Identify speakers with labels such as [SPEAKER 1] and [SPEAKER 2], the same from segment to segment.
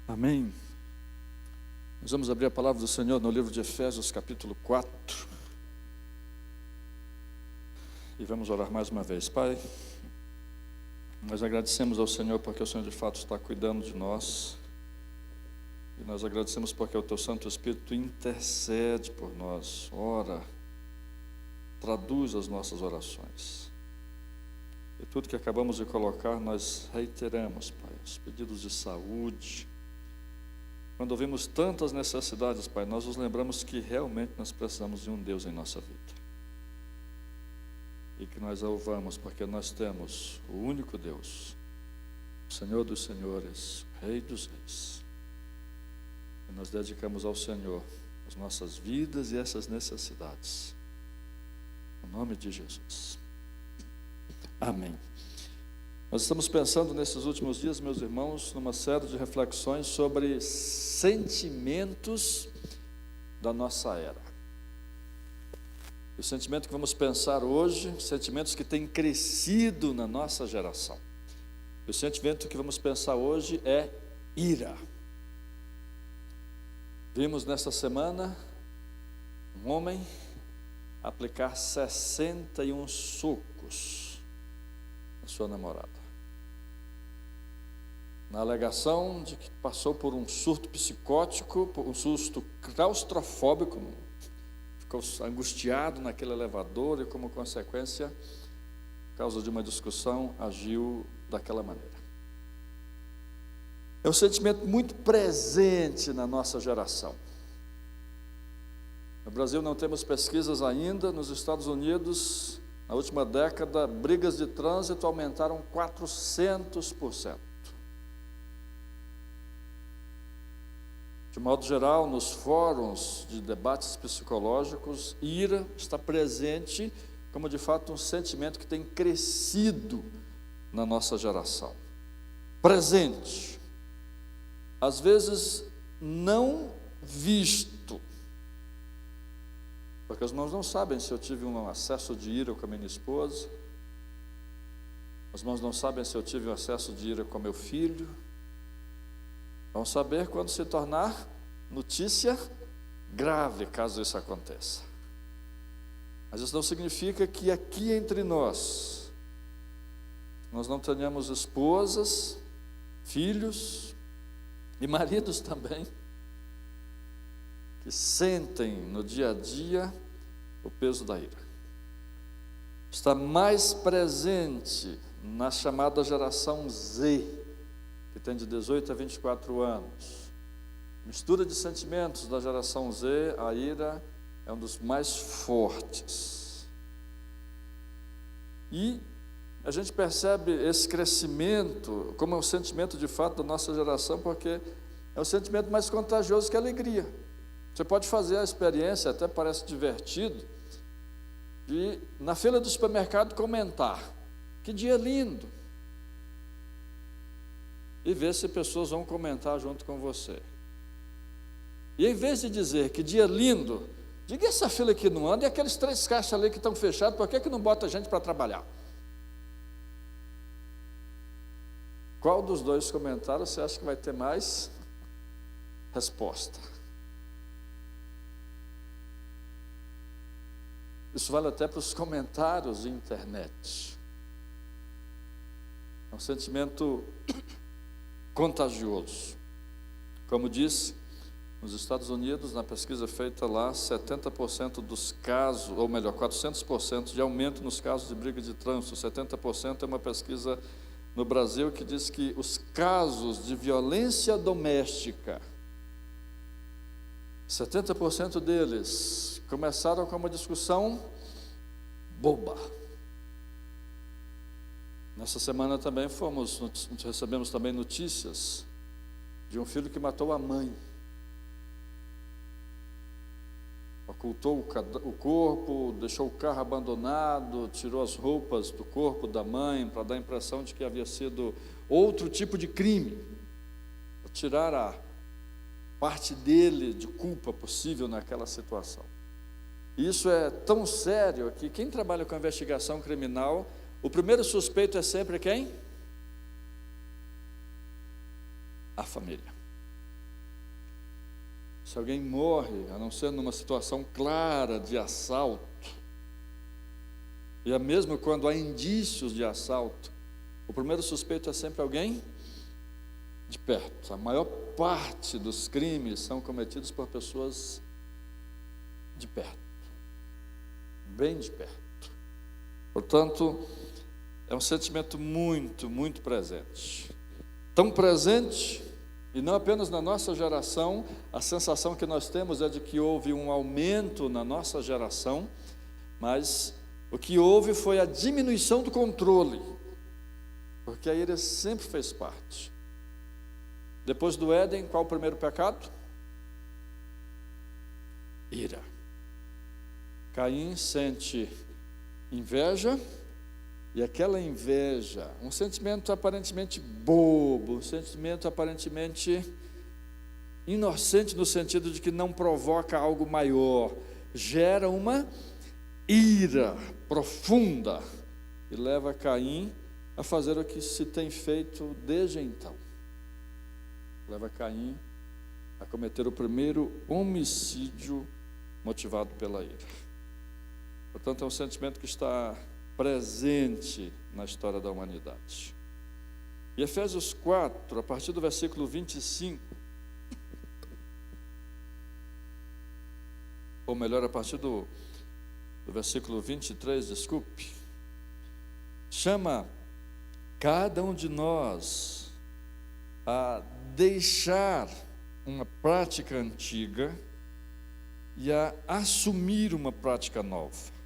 [SPEAKER 1] Amém. Nós vamos abrir a palavra do Senhor no livro de Efésios, capítulo 4. E vamos orar mais uma vez. Pai, nós agradecemos ao Senhor porque o Senhor de fato está cuidando de nós. E nós agradecemos porque o Teu Santo Espírito intercede por nós, ora, traduz as nossas orações. E tudo que acabamos de colocar, nós reiteramos, Pai, os pedidos de saúde. Quando ouvimos tantas necessidades, Pai, nós nos lembramos que realmente nós precisamos de um Deus em nossa vida. E que nós a louvamos porque nós temos o único Deus, o Senhor dos Senhores, o Rei dos Reis. E nós dedicamos ao Senhor as nossas vidas e essas necessidades. Em nome de Jesus. Amém. Nós estamos pensando nesses últimos dias, meus irmãos, numa série de reflexões sobre sentimentos da nossa era. O sentimento que vamos pensar hoje, sentimentos que têm crescido na nossa geração. O sentimento que vamos pensar hoje é ira. Vimos nesta semana um homem aplicar 61 socos na sua namorada, na alegação de que passou por um surto psicótico, por um surto claustrofóbico, ficou angustiado naquele elevador e, como consequência, por causa de uma discussão, agiu daquela maneira. É um sentimento muito presente na nossa geração. No Brasil não temos pesquisas ainda. Nos Estados Unidos, na última década, brigas de trânsito aumentaram 400%. De modo geral, nos fóruns de debates psicológicos, ira está presente como de fato um sentimento que tem crescido na nossa geração. Presente, às vezes não visto, porque os irmãos não sabem se eu tive um acesso de ira com a minha esposa, os irmãos não sabem se eu tive um acesso de ira com meu filho. Vão saber quando se tornar notícia grave, caso isso aconteça. Mas isso não significa que aqui entre nós não tenhamos esposas, filhos e maridos também, que sentem no dia a dia o peso da ira. Está mais presente na chamada geração Z, que tem de 18 a 24 anos. Mistura de sentimentos da geração Z, a ira é um dos mais fortes. E a gente percebe esse crescimento como um sentimento de fato da nossa geração, porque é um sentimento mais contagioso que a alegria. Você pode fazer a experiência, até parece divertido, de na fila do supermercado comentar: que dia lindo! E ver se pessoas vão comentar junto com você. E em vez de dizer que dia lindo, diga: essa fila aqui não anda, e aqueles 3 caixas ali que estão fechados, por que não bota a gente para trabalhar? Qual dos dois comentários você acha que vai ter mais resposta? Isso vale até para os comentários de internet. É um sentimento contagioso. Como disse, nos Estados Unidos, na pesquisa feita lá, 70% dos casos, ou melhor, 400% de aumento nos casos de briga de trânsito. 70% é uma pesquisa no Brasil que diz que os casos de violência doméstica, 70% deles começaram com uma discussão boba. Nessa semana também recebemos também notícias de um filho que matou a mãe. Ocultou o corpo, deixou o carro abandonado, tirou as roupas do corpo da mãe para dar a impressão de que havia sido outro tipo de crime, para tirar a parte dele de culpa possível naquela situação. Isso é tão sério que quem trabalha com investigação criminal, o primeiro suspeito é sempre quem? A família. Se alguém morre, a não ser numa situação clara de assalto, e é mesmo quando há indícios de assalto, o primeiro suspeito é sempre alguém de perto. A maior parte dos crimes são cometidos por pessoas de perto, bem de perto. Portanto, é um sentimento muito, muito presente. Tão presente, e não apenas na nossa geração, a sensação que nós temos é de que houve um aumento na nossa geração, mas o que houve foi a diminuição do controle, porque a ira sempre fez parte. Depois do Éden, qual o primeiro pecado? Ira. Caim sente inveja, e aquela inveja, um sentimento aparentemente bobo, um sentimento aparentemente inocente no sentido de que não provoca algo maior, gera uma ira profunda e leva Caim a fazer o que se tem feito desde então. Leva Caim a cometer o primeiro homicídio motivado pela ira. Portanto, é um sentimento que está presente na história da humanidade. E Efésios 4, a partir do versículo 25, ou melhor, a partir do versículo 23, desculpe, chama cada um de nós a deixar uma prática antiga e a assumir uma prática nova.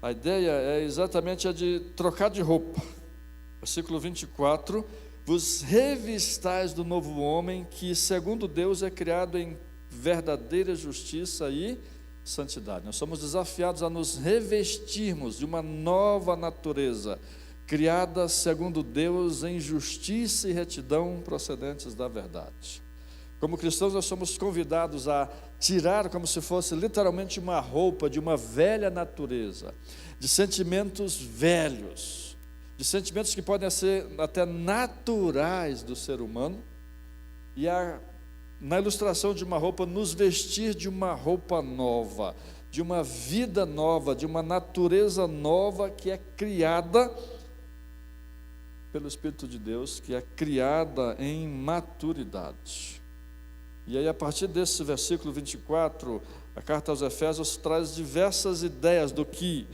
[SPEAKER 1] A ideia é exatamente a de trocar de roupa. Versículo 24: vos revistais do novo homem, que segundo Deus é criado em verdadeira justiça e santidade. Nós somos desafiados a nos revestirmos de uma nova natureza, criada segundo Deus em justiça e retidão procedentes da verdade. Como cristãos, nós somos convidados a tirar como se fosse literalmente uma roupa de uma velha natureza, de sentimentos velhos, de sentimentos que podem ser até naturais do ser humano, e na ilustração de uma roupa, nos vestir de uma roupa nova, de uma vida nova, de uma natureza nova que é criada pelo Espírito de Deus, que é criada em maturidade. E aí, a partir desse versículo 24, a carta aos Efésios traz diversas ideias do que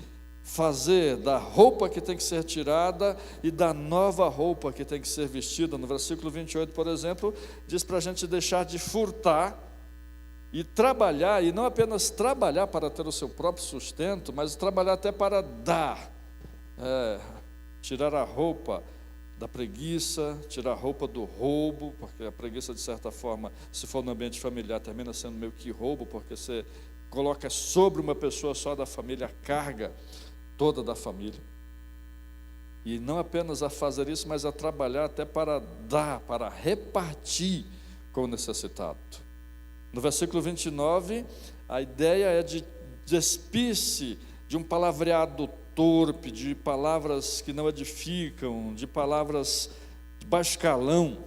[SPEAKER 1] fazer, da roupa que tem que ser tirada e da nova roupa que tem que ser vestida. No versículo 28, por exemplo, diz para a gente deixar de furtar e trabalhar, e não apenas trabalhar para ter o seu próprio sustento, mas trabalhar até para dar, tirar a roupa da preguiça, tirar a roupa do roubo, porque a preguiça, de certa forma, se for no ambiente familiar, termina sendo meio que roubo, porque você coloca sobre uma pessoa só da família a carga toda da família. E não apenas a fazer isso, mas a trabalhar até para dar, para repartir com o necessitado. No versículo 29, a ideia é de despir-se de um palavreado torpe, de palavras que não edificam, de palavras de baixo calão,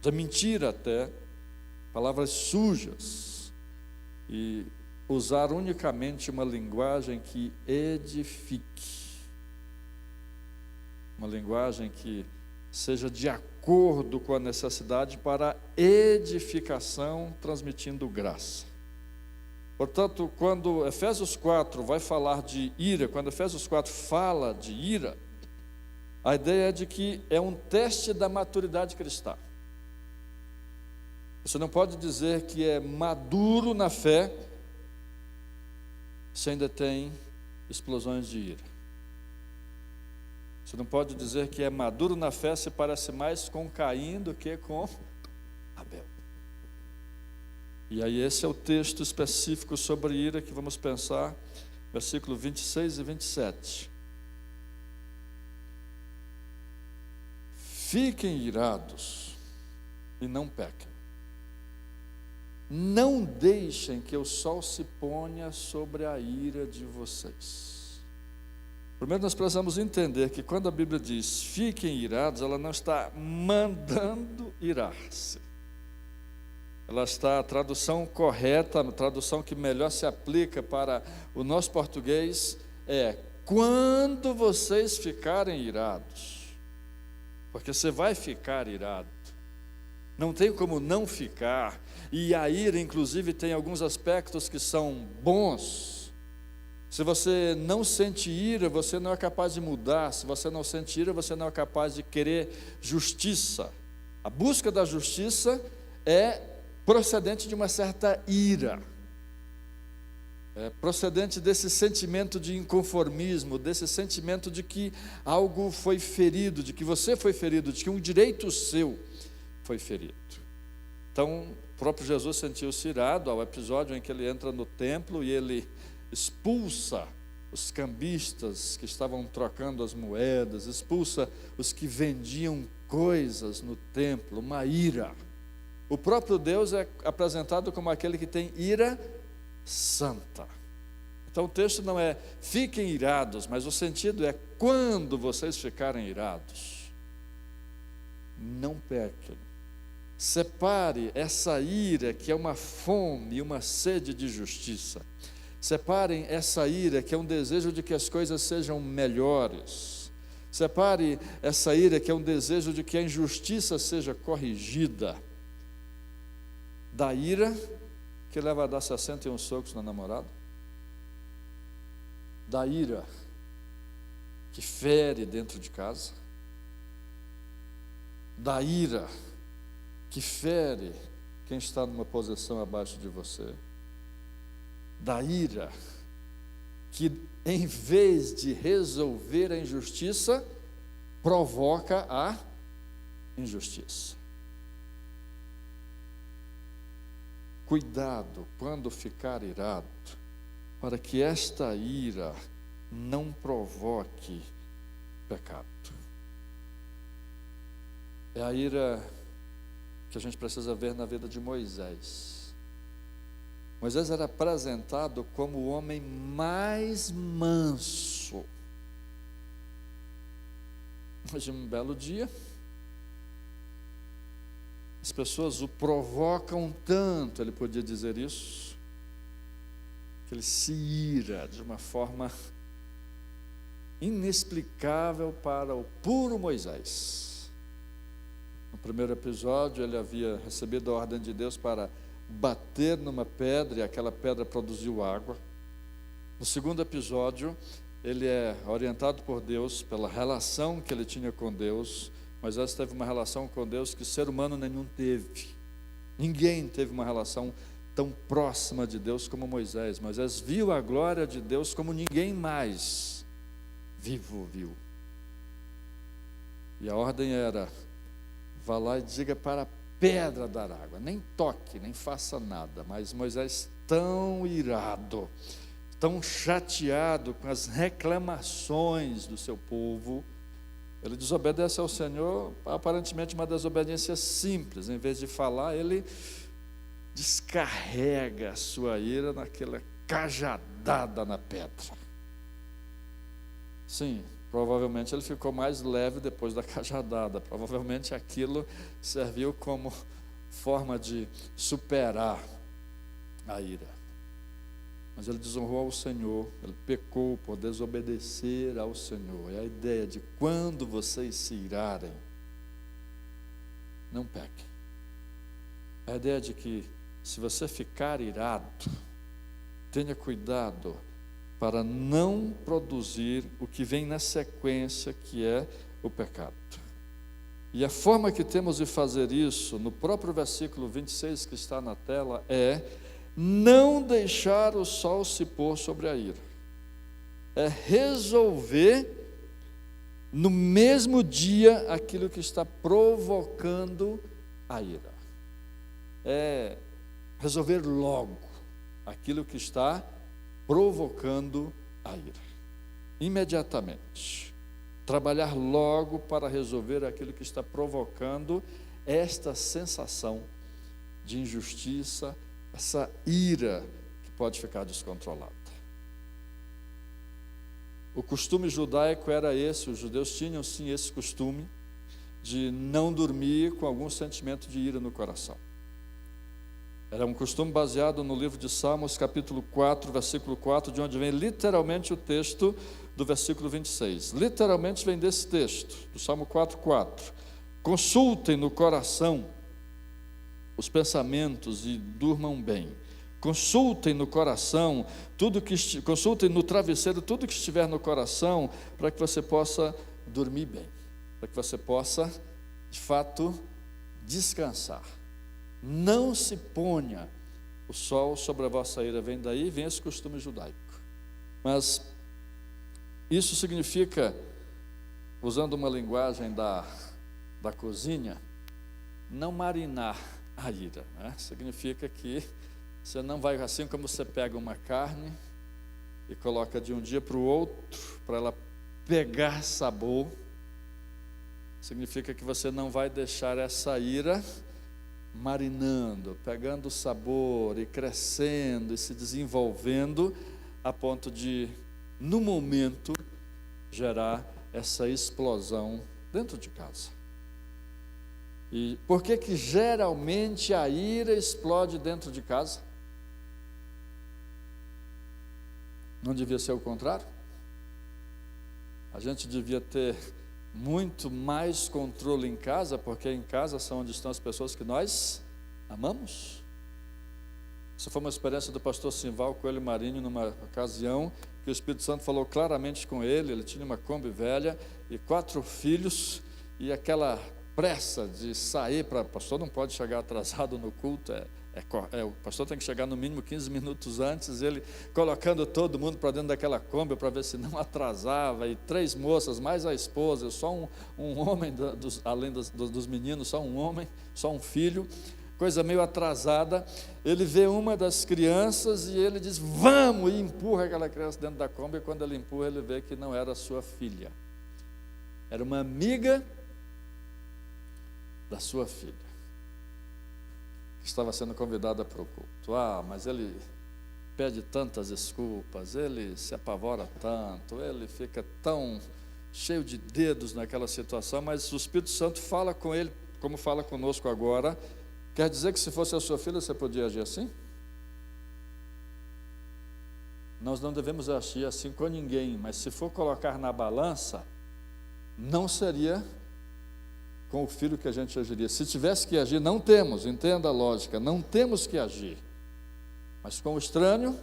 [SPEAKER 1] de mentira até, palavras sujas, e usar unicamente uma linguagem que edifique, uma linguagem que seja de acordo com a necessidade para edificação, transmitindo graça. Portanto, quando Efésios 4 vai falar de ira, quando Efésios 4 fala de ira, a ideia é de que é um teste da maturidade cristã. Você não pode dizer que é maduro na fé se ainda tem explosões de ira. Você não pode dizer que é maduro na fé se parece mais com Caim do que com Abel. E aí esse é o texto específico sobre ira que vamos pensar, versículo 26 e 27. Fiquem irados e não pequem. Não deixem que o sol se ponha sobre a ira de vocês. Primeiro nós precisamos entender que quando a Bíblia diz fiquem irados, ela não está mandando irar-se. ela está, a tradução correta, a tradução que melhor se aplica para o nosso português é: quando vocês ficarem irados, porque você vai ficar irado, não tem como não ficar, e a ira inclusive tem alguns aspectos que são bons. Se você não sente ira, você não é capaz de mudar. Se você não sente ira, você não é capaz de querer justiça. A busca da justiça é procedente de uma certa ira, é procedente desse sentimento de inconformismo, desse sentimento de que algo foi ferido, de que você foi ferido, de que um direito seu foi ferido. Então, o próprio Jesus sentiu-se irado ao episódio em que ele entra no templo e ele expulsa os cambistas que estavam trocando as moedas, expulsa os que vendiam coisas no templo, uma ira. O próprio Deus é apresentado como aquele que tem ira santa. Então o texto não é fiquem irados, mas o sentido é quando vocês ficarem irados, não pequem. Separe essa ira que é uma fome e uma sede de justiça. Separem essa ira que é um desejo de que as coisas sejam melhores. Separe essa ira que é um desejo de que a injustiça seja corrigida. Da ira que leva a dar 61 socos na namorada. Da ira que fere dentro de casa. Da ira que fere quem está numa posição abaixo de você. Da ira que, em vez de resolver a injustiça, provoca a injustiça. Cuidado quando ficar irado, para que esta ira não provoque pecado. É a ira que a gente precisa ver na vida de Moisés. Moisés era apresentado como o homem mais manso. Mas de um belo dia, as pessoas o provocam tanto, ele podia dizer isso, que ele se ira de uma forma inexplicável para o puro Moisés. No primeiro episódio, ele havia recebido a ordem de Deus para bater numa pedra, e aquela pedra produziu água. No segundo episódio, ele é orientado por Deus pela relação que ele tinha com Deus. Moisés teve uma relação com Deus que ser humano nenhum teve. Ninguém teve uma relação tão próxima de Deus como Moisés. Moisés viu a glória de Deus como ninguém mais vivo viu. E a ordem era: vá lá e diga para a pedra dar água. Nem toque, nem faça nada. Mas Moisés, tão irado, tão chateado com as reclamações do seu povo, ele desobedece ao Senhor, aparentemente uma desobediência simples. Em vez de falar, ele descarrega a sua ira naquela cajadada na pedra. Sim, provavelmente ele ficou mais leve depois da cajadada. Provavelmente aquilo serviu como forma de superar a ira. Mas ele desonrou ao Senhor, ele pecou por desobedecer ao Senhor. É a ideia de quando vocês se irarem, não pequem. É a ideia de que se você ficar irado, tenha cuidado para não produzir o que vem na sequência, que é o pecado. E a forma que temos de fazer isso, no próprio versículo 26 que está na tela, é não deixar o sol se pôr sobre a ira. É resolver no mesmo dia aquilo que está provocando a ira. É resolver logo aquilo que está provocando a ira. Imediatamente. Trabalhar logo para resolver aquilo que está provocando esta sensação de injustiça, essa ira que pode ficar descontrolada. O costume judaico era esse, os judeus tinham sim esse costume de não dormir com algum sentimento de ira no coração. Era um costume baseado no livro de Salmos, capítulo 4, versículo 4, de onde vem literalmente o texto do versículo 26. Literalmente vem desse texto, do Salmo 4:4. Consultem no coração os pensamentos e durmam bem. Consultem no coração, consultem no travesseiro tudo que estiver no coração, para que você possa dormir bem, para que você possa, de fato, descansar. Não se ponha o sol sobre a vossa ira. Vem daí, vem esse costume judaico. Mas isso significa, usando uma linguagem da cozinha, não marinar a ira, né? Significa que você não vai, assim como você pega uma carne e coloca de um dia para o outro, para ela pegar sabor, significa que você não vai deixar essa ira marinando, pegando sabor e crescendo e se desenvolvendo a ponto de, no momento, gerar essa explosão dentro de casa. E por que que geralmente a ira explode dentro de casa? Não devia ser o contrário? A gente devia ter muito mais controle em casa, porque em casa são onde estão as pessoas que nós amamos. Essa foi uma experiência do pastor Simval Coelho Marinho, numa ocasião que o Espírito Santo falou claramente com ele. Ele tinha uma Kombi velha e 4 filhos, e aquela pressa de sair para... O pastor não pode chegar atrasado no culto, o pastor tem que chegar no mínimo 15 minutos antes, ele colocando todo mundo para dentro daquela Kombi para ver se não atrasava, e 3 moças, mais a esposa, só um homem, além dos meninos, só um homem, só um filho, coisa meio atrasada. Ele vê uma das crianças e ele diz, vamos, e empurra aquela criança dentro da Kombi, e quando ele empurra, ele vê que não era sua filha, era uma amiga da sua filha, que estava sendo convidada para o culto. Mas ele pede tantas desculpas, ele se apavora tanto, ele fica tão cheio de dedos naquela situação, mas o Espírito Santo fala com ele, como fala conosco agora. Quer dizer que se fosse a sua filha, você podia agir assim? Nós não devemos agir assim com ninguém, mas se for colocar na balança, não seria com o filho que a gente agiria. Se tivesse que agir, não temos, entenda a lógica, não temos que agir. Mas com o estranho,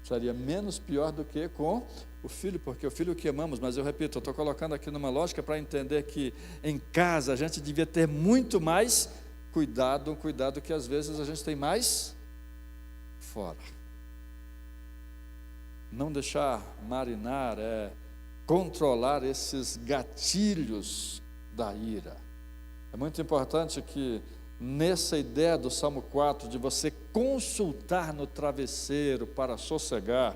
[SPEAKER 1] seria menos pior do que com o filho, porque o filho que amamos. Mas eu repito, eu estou colocando aqui numa lógica para entender que em casa a gente devia ter muito mais cuidado, que às vezes a gente tem mais fora. Não deixar marinar controlar esses gatilhos da ira. É muito importante que nessa ideia do Salmo 4, de você consultar no travesseiro para sossegar,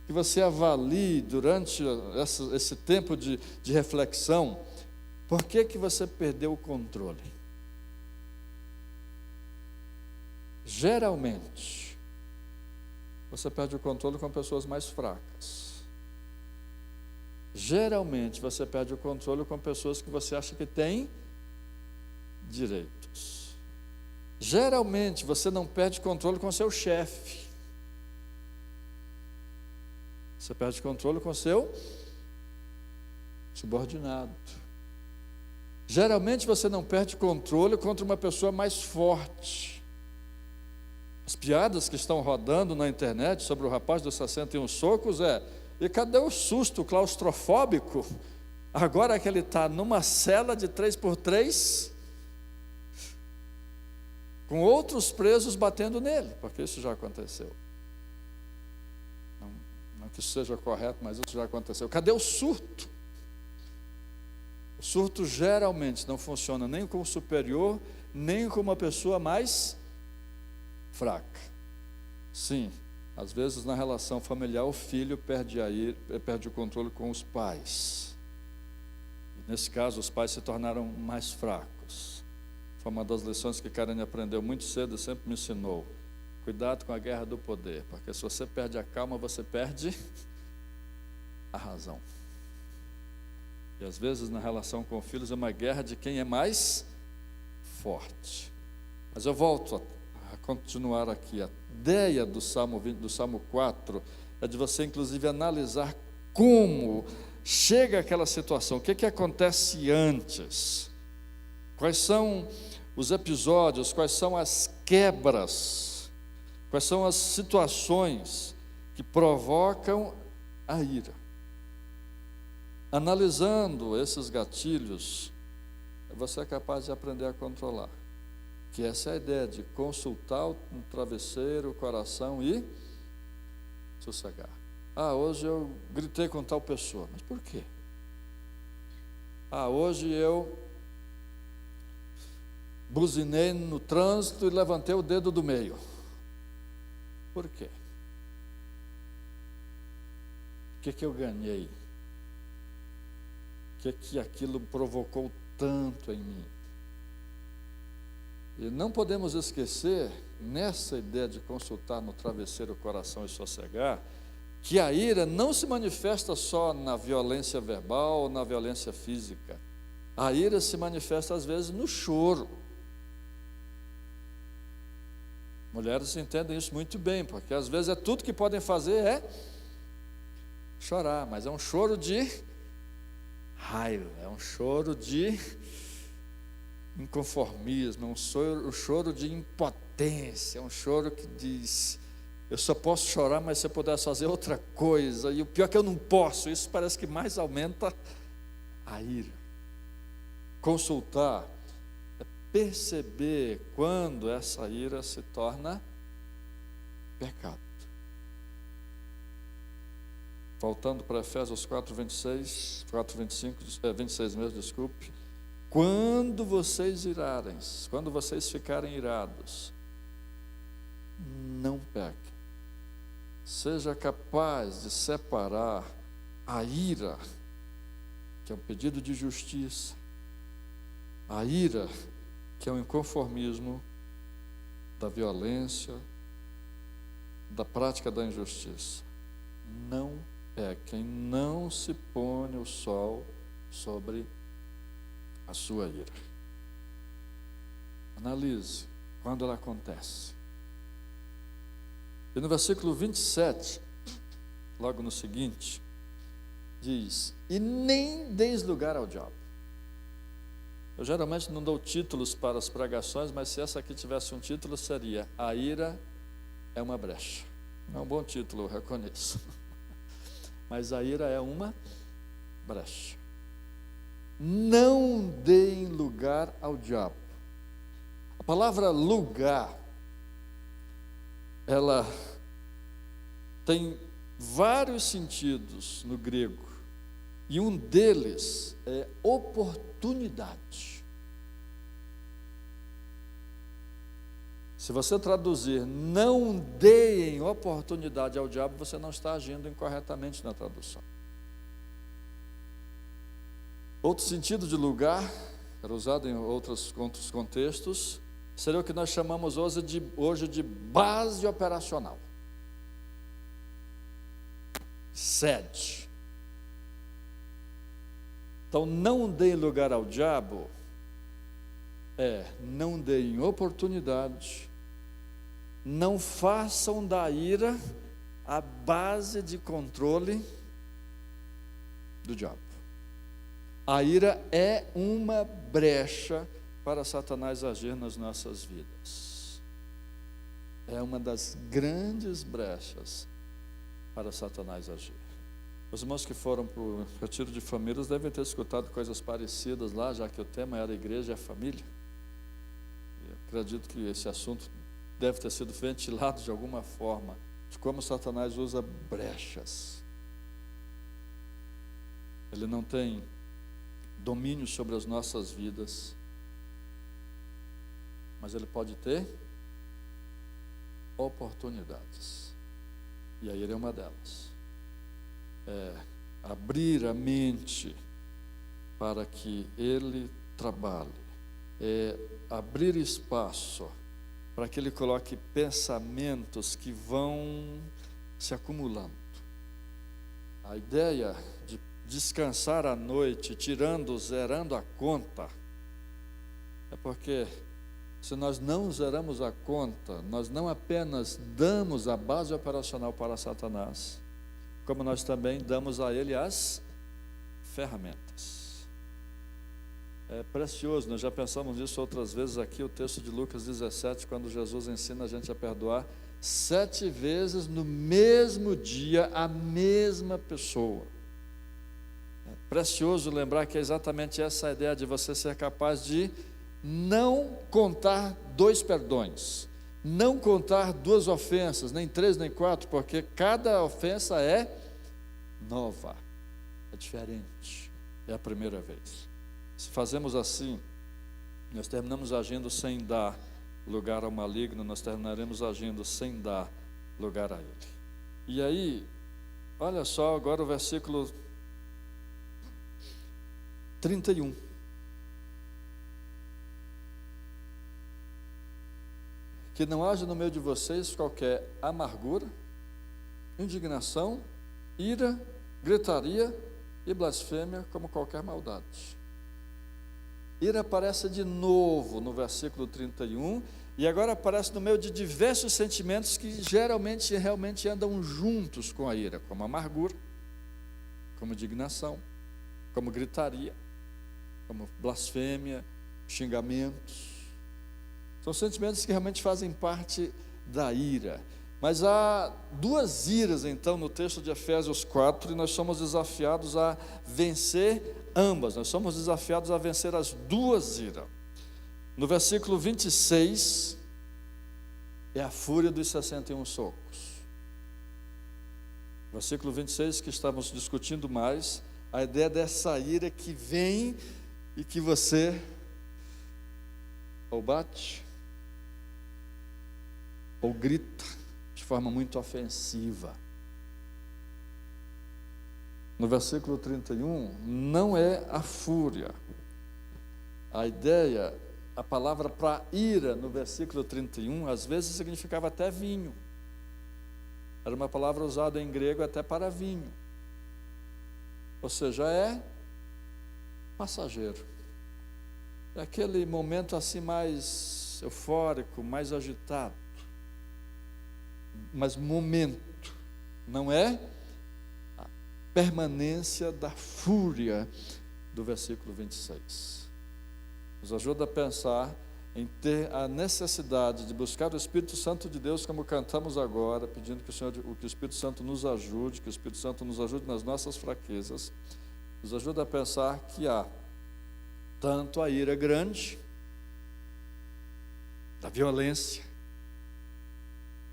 [SPEAKER 1] que você avalie durante esse tempo de reflexão, por que que você perdeu o controle? Geralmente, você perde o controle com pessoas mais fracas. Geralmente você perde o controle com pessoas que você acha que têm direitos. Geralmente você não perde controle com seu chefe. Você perde controle com seu subordinado. Geralmente você não perde controle contra uma pessoa mais forte. As piadas que estão rodando na internet sobre o rapaz dos 61 socos e cadê o susto claustrofóbico? Agora que ele está numa cela de 3x3, com outros presos batendo nele, porque isso já aconteceu. Não que isso seja correto, mas isso já aconteceu. Cadê o surto? O surto geralmente não funciona nem com o superior, nem com uma pessoa mais fraca. Sim. Às vezes, na relação familiar, o filho perde o controle com os pais. Nesse caso, os pais se tornaram mais fracos. Foi uma das lições que Karen aprendeu muito cedo e sempre me ensinou. Cuidado com a guerra do poder, porque se você perde a calma, você perde a razão. E às vezes, na relação com filhos, é uma guerra de quem é mais forte. Mas eu volto a continuar aqui. A ideia do Salmo 4 é de você, inclusive, analisar como chega aquela situação, o que acontece antes, quais são os episódios, quais são as quebras, quais são as situações que provocam a ira. Analisando esses gatilhos, você é capaz de aprender a controlar. Que essa é a ideia de consultar um travesseiro, o coração e sossegar. Hoje eu gritei com tal pessoa, mas por quê? Hoje eu buzinei no trânsito e levantei o dedo do meio. Por quê? O que eu ganhei? O que aquilo provocou tanto em mim? E não podemos esquecer, nessa ideia de consultar no travesseiro o coração e sossegar, que a ira não se manifesta só na violência verbal ou na violência física. A ira se manifesta às vezes no choro. Mulheres entendem isso muito bem, porque às vezes tudo que podem fazer é chorar, mas é um choro de raiva, é um choro de inconformismo, é um choro de impotência, é um choro que diz: eu só posso chorar, mas se eu pudesse fazer outra coisa, e o pior é que eu não posso. Isso parece que mais aumenta a ira. Consultar é perceber quando essa ira se torna pecado. Voltando para Efésios 4:26 mesmo, desculpe. Quando vocês irarem, quando vocês ficarem irados, não pequem. Seja capaz de separar a ira, que é um pedido de justiça, a ira, que é o inconformismo, da violência, da prática da injustiça. Não pequem, não se põe o sol sobre a sua ira. Analise quando ela acontece. E no versículo 27, logo no seguinte, diz: e nem deis lugar ao diabo. Eu geralmente não dou títulos para as pregações, mas se essa aqui tivesse um título, seria: a ira é uma brecha. Não é um bom título, eu reconheço. Mas a ira é uma brecha. Não deem lugar ao diabo. A palavra lugar, ela tem vários sentidos no grego, e um deles é oportunidade. Se você traduzir não deem oportunidade ao diabo, você não está agindo incorretamente na tradução. Outro sentido de lugar, era usado em outros contextos, seria o que nós chamamos hoje de base operacional. Sede. Então, não deem lugar ao diabo, não deem oportunidade, não façam da ira a base de controle do diabo. A ira é uma brecha para Satanás agir nas nossas vidas. É uma das grandes brechas para Satanás agir. Os irmãos que foram para o retiro de famílias devem ter escutado coisas parecidas lá, já que o tema era a igreja e a família. Eu acredito que esse assunto deve ter sido ventilado de alguma forma, de como Satanás usa brechas. Ele não tem domínio sobre as nossas vidas, mas ele pode ter oportunidades, e a ira é uma delas. Abrir a mente para que ele trabalhe, abrir espaço para que ele coloque pensamentos que vão se acumulando. A ideia de descansar à noite, zerando a conta, é porque se nós não zeramos a conta, nós não apenas damos a base operacional para Satanás, como nós também damos a ele as ferramentas. É precioso, nós já pensamos nisso outras vezes aqui, o texto de Lucas 17, quando Jesus ensina a gente a perdoar 7 vezes no mesmo dia a mesma pessoa. É precioso lembrar que é exatamente essa a ideia de você ser capaz de não contar 2 perdões, não contar 2 ofensas, nem 3, nem 4, porque cada ofensa é nova, é diferente, é a primeira vez. Se fazemos assim, nós terminamos agindo sem dar lugar ao maligno, nós terminaremos agindo sem dar lugar a ele. E aí, olha só agora o versículo 31. Que não haja no meio de vocês qualquer amargura, indignação, ira, gritaria e blasfêmia, como qualquer maldade. Ira aparece de novo no versículo 31, e agora aparece no meio de diversos sentimentos que geralmente realmente andam juntos com a ira, como amargura, como indignação, como gritaria, como blasfêmia, xingamentos. São sentimentos que realmente fazem parte da ira. Mas há 2 iras então no texto de Efésios 4, e nós somos desafiados a vencer ambas, nós somos desafiados a vencer as 2 iras. No versículo 26, é a fúria dos 61 socos. Versículo 26, que estamos discutindo mais, a ideia dessa ira que vem e que você ou bate, ou grita, de forma muito ofensiva. No versículo 31, não é a fúria. A ideia, a palavra para ira no versículo 31, às vezes significava até vinho. Era uma palavra usada em grego até para vinho. Ou seja, é passageiro. É aquele momento assim mais eufórico, mais agitado. Mas momento, não é a permanência da fúria do versículo 26. Nos ajuda a pensar em ter a necessidade de buscar o Espírito Santo de Deus, como cantamos agora, pedindo que que o Espírito Santo nos ajude, que o Espírito Santo nos ajude nas nossas fraquezas. Nos ajuda a pensar que há tanto a ira grande, da violência,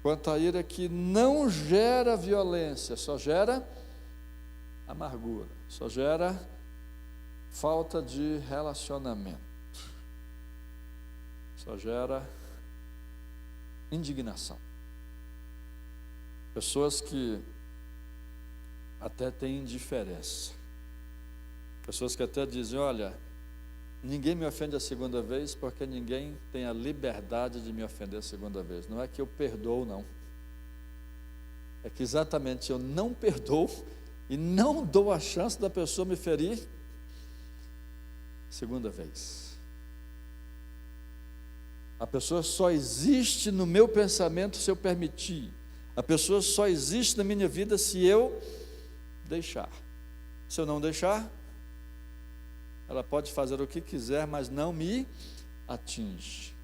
[SPEAKER 1] quanto a ira que não gera violência, só gera amargura, só gera falta de relacionamento, só gera indignação. Pessoas que até têm indiferença, pessoas que até dizem, olha, ninguém me ofende a segunda vez, porque ninguém tem a liberdade de me ofender a segunda vez. Não é que eu perdoo, não. É que exatamente eu não perdoo e não dou a chance da pessoa me ferir segunda vez. A pessoa só existe no meu pensamento se eu permitir. A pessoa só existe na minha vida se eu deixar. Se eu não deixar, ela pode fazer o que quiser, mas não me atinge.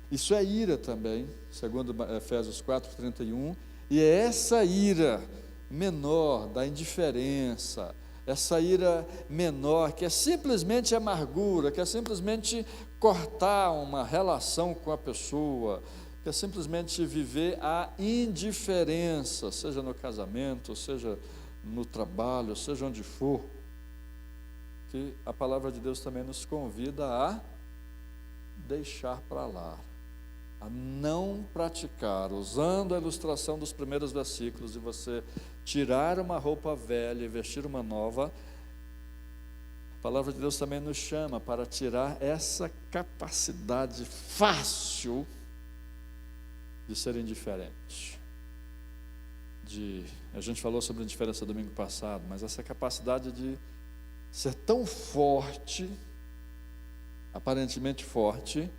[SPEAKER 1] Isso é ira também, segundo Efésios 4:31, e é essa ira menor da indiferença, essa ira menor que é simplesmente amargura, que é simplesmente cortar uma relação com a pessoa, que é simplesmente viver a indiferença, seja no casamento, seja no trabalho, seja onde for, que a palavra de Deus também nos convida a deixar para lá, a não praticar, usando a ilustração dos primeiros versículos, de você tirar uma roupa velha e vestir uma nova. A palavra de Deus também nos chama para tirar essa capacidade fácil de ser indiferente. A gente falou sobre indiferença domingo passado, mas essa capacidade de ser tão forte, aparentemente forte,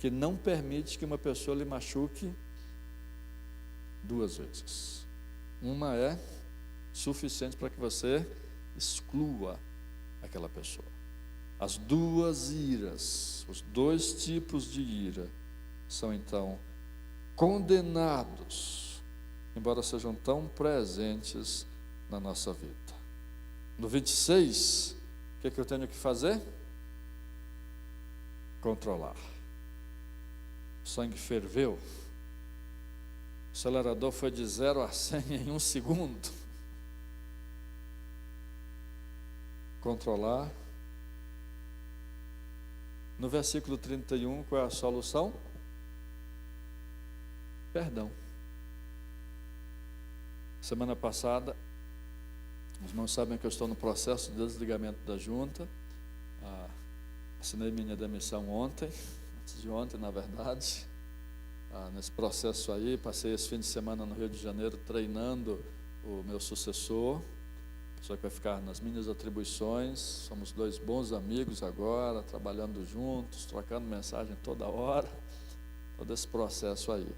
[SPEAKER 1] que não permite que uma pessoa lhe machuque duas vezes. Uma é suficiente para que você exclua aquela pessoa. As duas iras, os dois tipos de ira, são então condenados, embora sejam tão presentes na nossa vida. No 26, o que eu tenho que fazer? Controlar. O sangue ferveu. O acelerador foi de 0 a 100 em 1 segundo. Controlar. No versículo 31, qual é a solução? Perdão. Semana passada, os irmãos sabem que eu estou no processo de desligamento da junta. Assinei minha demissão ontem, antes de ontem, na verdade. Nesse processo aí, passei esse fim de semana no Rio de Janeiro treinando o meu sucessor, pessoa que vai ficar nas minhas atribuições. Somos 2 bons amigos agora, trabalhando juntos, trocando mensagem toda hora, todo esse processo aí.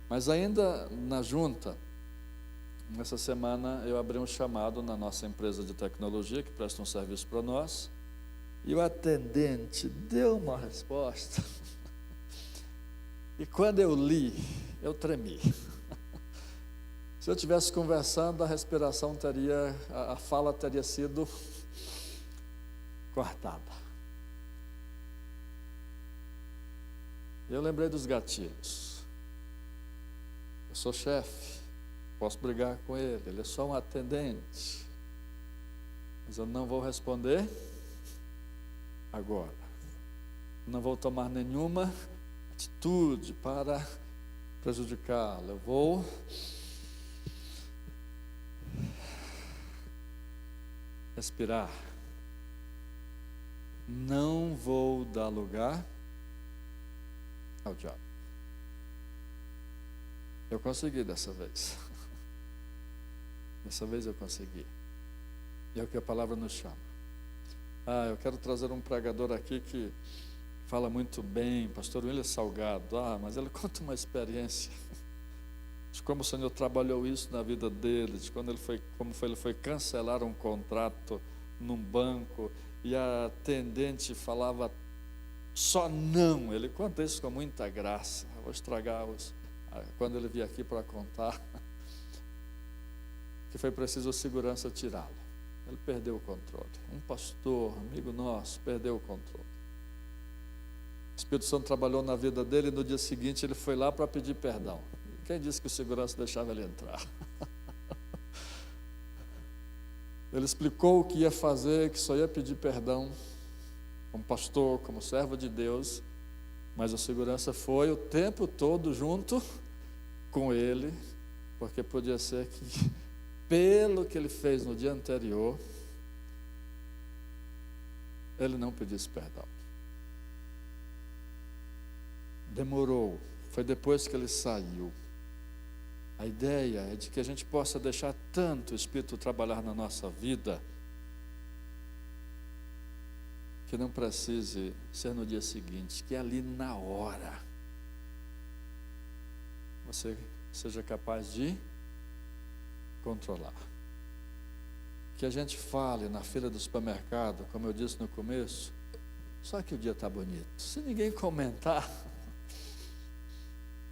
[SPEAKER 1] Mas ainda na junta, nessa semana eu abri um chamado na nossa empresa de tecnologia, que presta um serviço para nós, e o atendente deu uma resposta. E quando eu li, eu tremi. Se eu estivesse conversando, a respiração teria, a fala teria sido cortada. Eu lembrei dos gatilhos. Eu sou chefe, posso brigar com ele é só um atendente. Mas eu não vou responder agora. Não vou tomar nenhuma atitude para prejudicá-lo. Eu vou respirar. Não vou dar lugar ao diabo. Eu consegui dessa vez. Dessa vez eu consegui. E é o que a palavra nos chama. Eu quero trazer um pregador aqui que fala muito bem, pastor William Salgado. Mas ele conta uma experiência de como o Senhor trabalhou isso na vida dele, de quando ele foi cancelar um contrato num banco e a atendente falava só não. Ele conta isso com muita graça. Eu vou estragar quando ele vier aqui para contar que foi preciso a segurança tirá-lo. Ele perdeu o controle. Um pastor, amigo nosso, perdeu o controle. O Espírito Santo trabalhou na vida dele e no dia seguinte ele foi lá para pedir perdão. Quem disse que o segurança deixava ele entrar? Ele explicou o que ia fazer, que só ia pedir perdão como pastor, como servo de Deus, mas o segurança foi o tempo todo junto com ele, porque podia ser que, pelo que ele fez no dia anterior, ele não pedisse perdão. Demorou, foi depois que ele saiu. A ideia é de que a gente possa deixar tanto o Espírito trabalhar na nossa vida, que não precise ser no dia seguinte, que ali na hora você seja capaz de controlar. Que a gente fale na fila do supermercado, como eu disse no começo, só que o dia está bonito. Se ninguém comentar,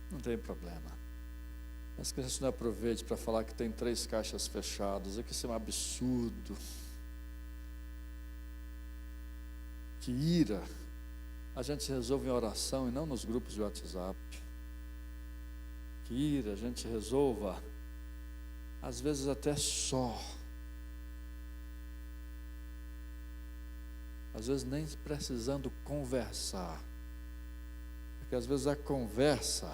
[SPEAKER 1] não tem problema. Mas que a gente não aproveite para falar que tem 3 caixas fechadas, é que isso é um absurdo. Que ira a gente resolve em oração e não nos grupos de WhatsApp. Que ira a gente resolva, às vezes até só. Às vezes nem precisando conversar. Porque às vezes a conversa,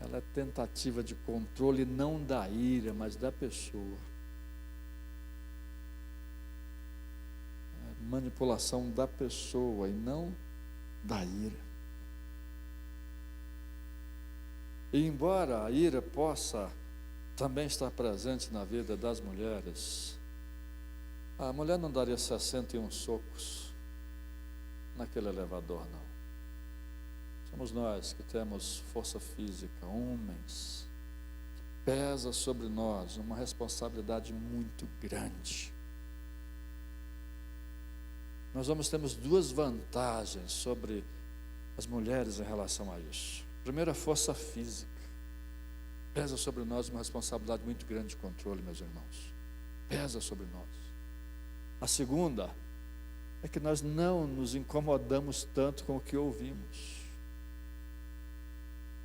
[SPEAKER 1] ela é tentativa de controle não da ira, mas da pessoa. É manipulação da pessoa e não da ira. E embora a ira possa também estar presente na vida das mulheres, a mulher não daria 61 socos naquele elevador, não. Somos nós que temos força física, homens, que pesa sobre nós uma responsabilidade muito grande. Nós temos duas vantagens sobre as mulheres em relação a isso. Primeiro, a força física. Pesa sobre nós uma responsabilidade muito grande de controle, meus irmãos. Pesa sobre nós. A segunda é que nós não nos incomodamos tanto com o que ouvimos.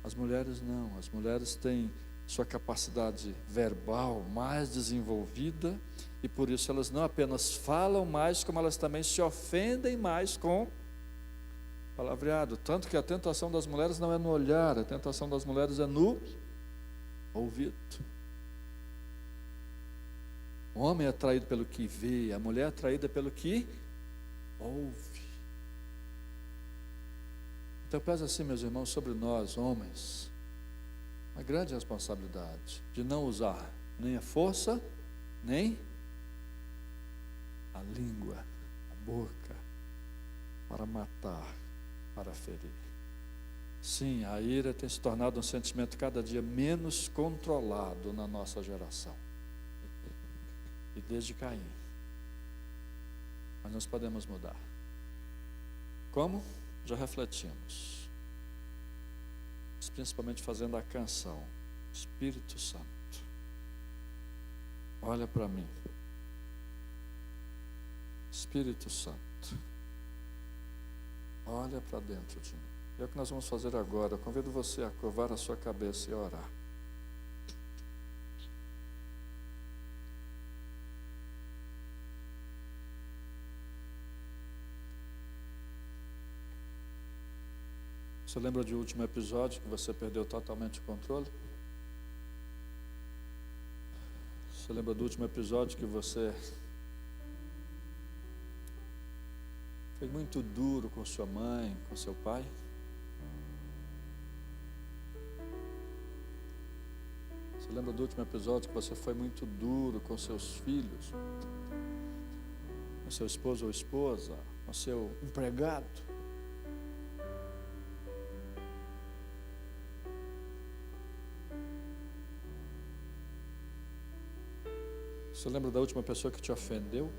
[SPEAKER 1] As mulheres não. As mulheres têm sua capacidade verbal mais desenvolvida e por isso elas não apenas falam mais, como elas também se ofendem mais com palavreado. Tanto que a tentação das mulheres não é no olhar, a tentação das mulheres é no ouvido. O homem é atraído pelo que vê, a mulher é atraída pelo que ouve. Então pesa assim, meus irmãos, sobre nós, homens, uma grande responsabilidade de não usar nem a força, nem a língua, a boca, para matar, para ferir. Sim, a ira tem se tornado um sentimento cada dia menos controlado na nossa geração. E desde Caim. Mas nós podemos mudar. Como? Já refletimos. Mas principalmente fazendo a canção. Espírito Santo, olha para mim. Espírito Santo, olha para dentro de mim. É o que nós vamos fazer agora. Eu convido você a curvar a sua cabeça e orar. Você lembra do último episódio que você perdeu totalmente o controle? Você lembra do último episódio que você foi muito duro com sua mãe, com seu pai? Você lembra do último episódio que você foi muito duro com seus filhos, com seu esposo ou esposa, com seu empregado? Você lembra da última pessoa que te ofendeu?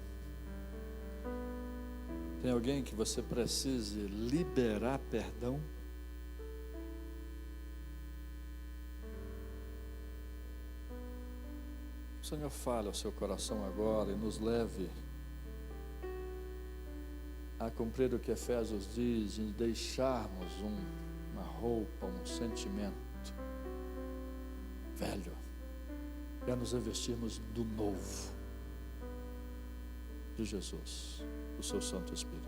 [SPEAKER 1] Tem alguém que você precise liberar perdão? O Senhor fale ao seu coração agora e nos leve a cumprir o que Efésios diz, de deixarmos uma roupa, um sentimento velho, e a nos revestirmos do novo de Jesus, do seu Santo Espírito.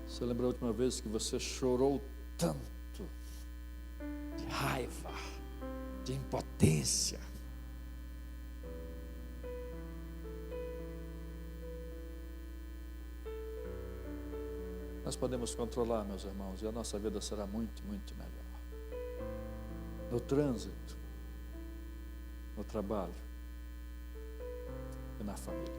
[SPEAKER 1] Você lembra a última vez que você chorou tanto, de raiva, de impotência? Nós podemos controlar, meus irmãos, e a nossa vida será muito, muito melhor. No trânsito, no trabalho e na família.